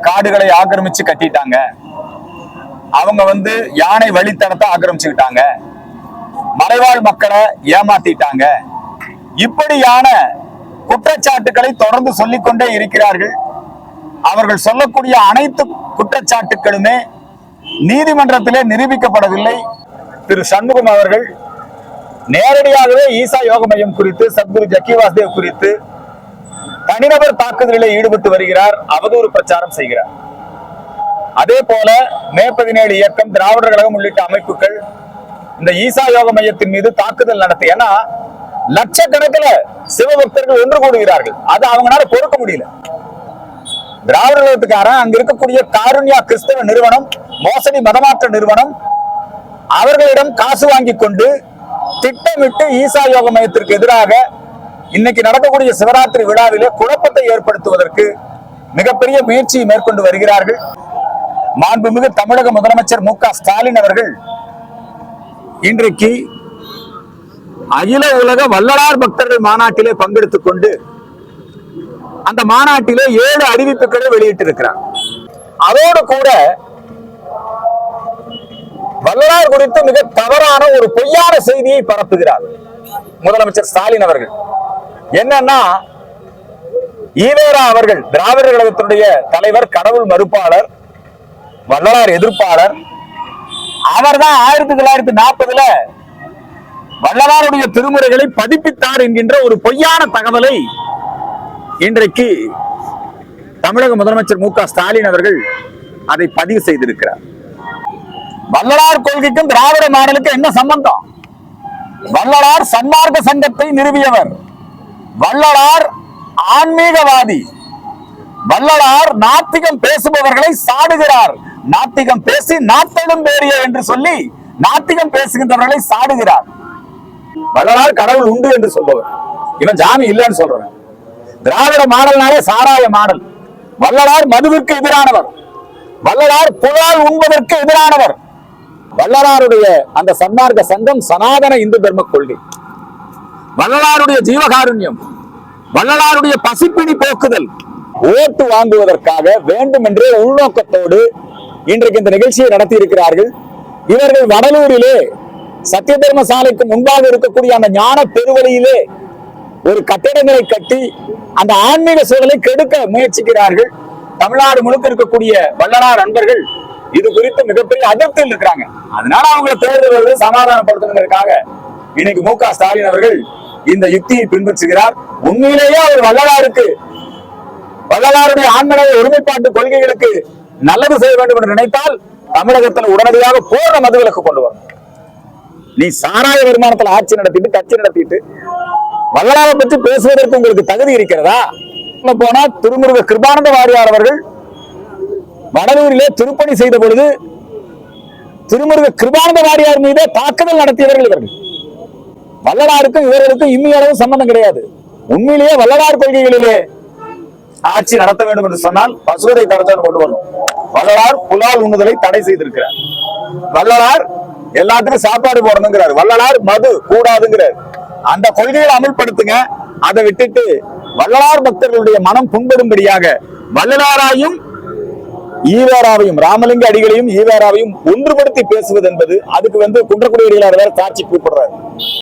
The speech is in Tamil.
காடுகளை ஆக்கிரமிச்சு கட்டிட்டாங்க, அவங்க யானை வழித்தனத்தை ஆக்கிரமிச்சுக்கிட்டாங்க, மலைவாழ் மக்களை ஏமாத்திட்டாங்க, இப்படியான குற்றச்சாட்டுக்களை தொடர்ந்து சொல்லிக்கொண்டே இருக்கிறார்கள். அவர்கள் சொல்லக்கூடிய அனைத்து குற்றச்சாட்டுகளுமே நீதிமன்றத்திலே நிரூபிக்கப்படவில்லை. திரு சண்முகம் அவர்கள் நேரடியாகவே ஈசா யோக மையம் குறித்து, சத்குரு ஜக்கி வாசுதேவ் குறித்து தனிநபர் தாக்குதலில் ஈடுபட்டு வருகிறார், அவதூறு பிரச்சாரம் செய்கிறார். அதே போல மே 17 இயக்கம், திராவிடர் கழகம் உள்ளிட்ட அமைப்புகள் இந்த ஈசா யோக மையத்தின் மீது தாக்குதல் நடத்தி, ஏன்னா லட்சக்கணக்கில் சிவபக்தர்கள் ஒன்று கூடுகிறார்கள், அது அவங்களால பொறுக்க முடியல. திராவிடர் கழகத்துக்காரன் அங்க இருக்கக்கூடிய காருண்யா கிறிஸ்தவ நிறுவனம், மோசடி மதமாற்ற நிறுவனம், அவர்களிடம் காசு வாங்கி கொண்டு திட்டமிட்டு ஈசா யோக மையத்திற்கு எதிராக இன்னைக்கு நடக்கக்கூடிய சிவராத்திரி விழாவிலே குழப்பத்தை ஏற்படுத்துவதற்கு மிகப்பெரிய முயற்சியை மேற்கொண்டு வருகிறார்கள். மாண்புமிகு தமிழக முதலமைச்சர் மு க ஸ்டாலின் அவர்கள் இன்றைக்கு அகில உலக வள்ளலார் பக்தர்கள் மாநாட்டிலே பங்கெடுத்துக் கொண்டு அந்த மாநாட்டிலே 7 அறிவிப்புகளை வெளியிட்டிருக்கிறார். அதோடு கூட வள்ளலார் குறித்து மிக தவறான ஒரு பொய்யான செய்தியை பரப்புகிறார் முதலமைச்சர் ஸ்டாலின் அவர்கள். என்னன்னா, ஈவேரா அவர்கள் திராவிடர் கழகத்தினுடைய தலைவர், கடவுள் மறுப்பாளர், வள்ளலார் எதிர்ப்பாளர், அவர் தான் 1940 வள்ளலாருடைய திருமுறைகளை பதிப்பித்தார் என்கின்ற ஒரு பொய்யான தகவலை இன்றைக்கு தமிழக முதலமைச்சர் மு க ஸ்டாலின் அவர்கள் அதை பதிவு செய்திருக்கிறார். வள்ளலார் கொள்கைக்கும் திராவிட மாடலுக்கு என்ன சம்பந்தம்? வள்ளலார் சன்மார்க்க சங்கத்தை நிறுவியவர், வள்ளலார் ஆன்மீகவாதி, வள்ளலார் நாத்திகம் பேசுபவர்களை சாடுகிறார். நாத்திகம் பேசி நாத்தலும் பேரிய என்று சொல்லி நாத்திகம் பேசுகின்றவர்களை சாடுகிறார். வள்ளலார் கடவுள் உண்டு என்று சொல்பவர், இவன் ஜாமி இல்லைன்னு சொல்றவன். திராவிட மாடல்னாலே சாராய மாடல். வள்ளலார் மதுவிற்கு எதிரானவர், வள்ளலார் புலால் உண்பதற்கு எதிரானவர். வள்ளலாருடைய அந்த சன்மார்க்க சங்கம் சனாதன இந்து தர்ம கொள்கை, வள்ளலாருடைய ஜீவகாருண்யம், வள்ளலாருடைய பசிப்பிணி போக்குதல், ஓட்டு வாங்குவதற்காக வேண்டுமென்றே உள்நோக்கத்தோடு இன்றைக்கு இந்த நிகழ்ச்சியை நடத்தி இருக்கிறார்கள். இவர்கள் வடலூரிலே சத்திய தர்ம சாலைக்கு முன்பாக இருக்கக்கூடிய அந்த ஞான பெருவழியிலே ஒரு கட்டிடங்களை கட்டி அந்த ஆன்மீக சூழலை கெடுக்க முயற்சிக்கிறார்கள். தமிழ்நாடு முழுக்க இருக்கக்கூடிய வள்ளலார் அன்பர்கள் இது குறித்து மிகப்பெரிய அதிருப்தியில் இருக்கிறாங்க. அதனால அவங்களை தேர்தல் சமாதானப்படுத்துவதற்காக இன்னைக்கு மு க ஸ்டாலின் அவர்கள் இந்த யுக்தியை பின்பற்றுகிறார். உண்மையிலேயே அவர் வள்ளலாருக்கு, வள்ளலாருடைய ஆன்மீக ஒருமைப்பாட்டு கொள்கைகளுக்கு நல்லது செய்ய வேண்டும் என்று நினைத்தால் தமிழகத்தில் உடனடியாக பூர்ண மதுவிலக்கு கொண்டு வரும். நீ சாராய வருமானத்தில் ஆட்சி நடத்திட்டு, கட்சி நடத்திட்டு வள்ளலாரை பற்றி பேசுவதற்கு உங்களுக்கு தகுதி இருக்கிறதா? போனா திருமுருக கிருபானந்த வாரியார் அவர்கள் வடலூரிலே திருப்பணி செய்த பொழுது திருமுருக கிருபானந்த வாரியார் மீதே தாக்குதல் நடத்தியவர்கள் இவர்கள். வள்ளலாருக்கும் இவர்களுக்கும் இம்மியளவும் சம்பந்தம் கிடையாது. உண்மையிலேயே வள்ளலார் கொள்கைகளிலே ஆட்சி நடத்த வேண்டும் என்று சொன்னால் பசுவதை தரத்தை கொண்டு வரணும். வள்ளலார் புலால் உண்ணுதலை தடை செய்திருக்கிறார். வள்ளலார் எல்லாத்துக்கும் சாப்பாடு போடணுங்கிறார். வள்ளலார் மது கூடாதுங்கிறார். அந்த கொள்கைகளை அமல்படுத்துங்க. அதை விட்டுட்டு வள்ளலார் பக்தர்களுடைய மனம் புண்படும்படியாக வள்ளலாராயும் ஈவேராவையும், ராமலிங்க அடிகளையும் ஈவேராவையும் ஒன்றுபடுத்தி பேசுவது என்பது, அதுக்கு குன்றக்குடி அடிகளார் வேற சாட்சி கூப்பிடுறாரு.